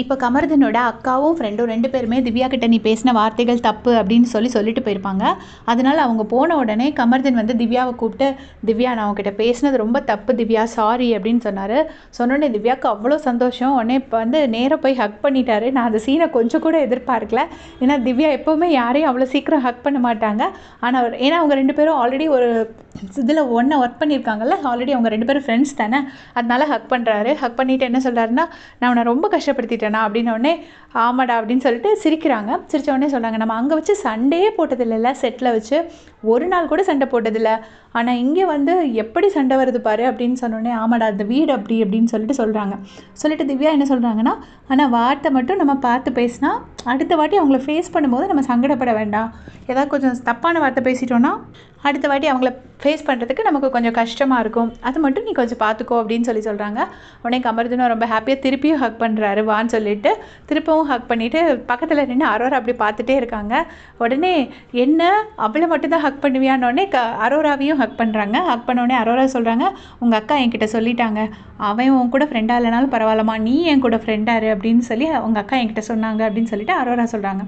இப்போ கமர்தனோட அக்காவும் ஃப்ரெண்டும் 2 பேருமே திவ்யா கிட்ட நீ பேசின வார்த்தைகள் தப்பு அப்படின்னு சொல்லிட்டு போயிருப்பாங்க. அதனால அவங்க போன உடனே கமர்தன் வந்து திவ்யாவை கூப்பிட்டு, திவ்யா நான் உங்ககிட்ட பேசினது ரொம்ப தப்பு திவ்யா, சாரி அப்படின்னு சொன்னார். சொன்னோடனே திவ்யாவுக்கு அவ்வளோ சந்தோஷம். உடனே இப்போ வந்து நேராக போய் ஹக் பண்ணிட்டாரு. நான் அந்த சீனை கொஞ்சம் கூட எதிர்பார்க்கல. ஏன்னா திவ்யா எப்போவுமே யாரையும் அவ்வளோ சீக்கிரம் ஹக் பண்ண மாட்டாங்க. ஆனால் ஏன்னா அவங்க 2 பேரும் ஆல்ரெடி ஒரு இதில் ஒர்க் பண்ணியிருக்காங்கல்ல, ஆல்ரெடி அவங்க 2 பேரும் ஃப்ரெண்ட்ஸ் தானே. அதனால ஹக் பண்ணுறாரு. ஹக் பண்ணிவிட்டு என்ன சொல்கிறாருன்னா, நான் உன்னை ரொம்ப கஷ்டப்படுத்திட்டேனா அப்படின்னோடனே, ஆமாடா அப்படின்னு சொல்லிட்டு சிரிக்கிறாங்க. சிரித்த உடனே சொல்கிறாங்க, நம்ம அங்கே வச்சு சண்டையே போட்டதில்லைல்ல, செட்டில் வச்சு ஒரு நாள் கூட சண்டை போட்டதில்ல, ஆனால் இங்கே வந்து எப்படி சண்டை வருது பாரு அப்படின்னு சொன்னோடனே, ஆமாடா அந்த வீடு அப்படி அப்படின்னு சொல்லிட்டு சொல்கிறாங்க. சொல்லிட்டு திவ்யா என்ன சொல்கிறாங்கன்னா, ஆனால் வார்த்தை மட்டும் நம்ம பார்த்து பேசினா அடுத்த வாட்டி அவங்கள ஃபேஸ் பண்ணும்போது நம்ம சங்கடப்பட வேண்டாம். ஏதாவது கொஞ்சம் தப்பான வார்த்தை பேசிட்டோன்னா அடுத்த வாட்டி அவங்கள ஃபேஸ் பண்ணுறதுக்கு நமக்கு கொஞ்சம் கஷ்டமாக இருக்கும். அது மட்டும் நீ கொஞ்சம் பார்த்துக்கோ அப்படின்னு சொல்கிறாங்க. உடனே கமர்தனும் ரொம்ப ஹாப்பியாக திருப்பியும் ஹக் பண்ணுறாரு வான்னு சொல்லிட்டு திருப்பவும் ஹக் பண்ணிவிட்டு பக்கத்தில் நின்று அரோரா அப்படி பார்த்துட்டே இருக்காங்க. உடனே என்ன அவளை மட்டும்தான் ஹக் பண்ணுவியானோடனே அரோராவையும் ஹக் பண்ணுறாங்க. ஹக் பண்ணோடனே அரோரா சொல்கிறாங்க, உங்கள் அக்கா என்கிட்ட சொல்லிட்டாங்க, அவன் உன் கூட ஃப்ரெண்டாக இல்லைனாலும் பரவாயில்லம்மா, நீ என் கூட ஃப்ரெண்டாரு அப்படின்னு சொல்லி அவங்க அக்கா என்கிட்ட சொன்னாங்க அப்படின்னு சொல்லிட்டு அரோரா சொல்கிறாங்க.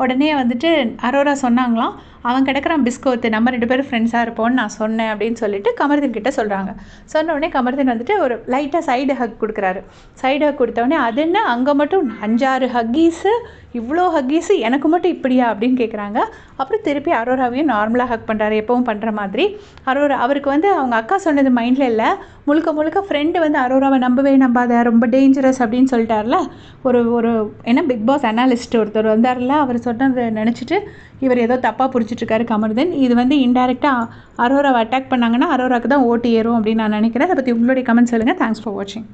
உடனே வந்துட்டு அரோரா சொன்னாங்களாம், அவன் கிடக்குறான் பிஸ்கோத்து, நம்ம 2 பேரும் ஃப்ரெண்ட்ஸாக இருப்போம்னு நான் சொன்னேன் அப்படின்னு சொல்லிட்டு கமர்தன் கிட்ட சொல்கிறாங்க. சொன்ன உடனே கமர்தன் வந்துட்டு ஒரு லைட்டாக சைடு ஹக் கொடுக்குறாரு. சைடு ஹக் கொடுத்தோடனே அது என்ன அங்கே மட்டும் 5-6 ஹக்கீஸு, இவ்வளோ ஹக்கீஸு எனக்கு மட்டும் இப்படியா அப்படின்னு கேட்குறாங்க. அப்புறம் திருப்பி அரோராவையும் நார்மலாக ஹக் பண்ணுறாரு எப்பவும் பண்ணுற மாதிரி. அரோரா அவருக்கு வந்து அவங்க அக்கா சொன்னது மைண்டில் இல்லை, முழுக்க முழுக்க ஃப்ரெண்டு வந்து அரோராவை நம்பவே நம்பாத, ரொம்ப டேஞ்சரஸ் அப்படின்னு சொல்லிட்டார்ல. ஒரு என்ன பிக் பாஸ் அனாலிஸ்ட் ஒருத்தர் வந்தார்ல, அவர் சொன்னதை நினச்சிட்டு இவர் ஏதோ தப்பாக பிடிச்சிட்ருக்காரு கமர்தன். இது வந்து இன்டெரக்டாக அரோராவை அட்டாக் பண்ணாங்கன்னா அரோராவுக்கு தான் ஓட்டு ஏறும் அப்படின்னு நான் நினைக்கிறேன். அதை பற்றி உங்களுடைய கமெண்ட் சொல்லுங்கள். தேங்க்ஸ் ஃபார் வாட்சிங்.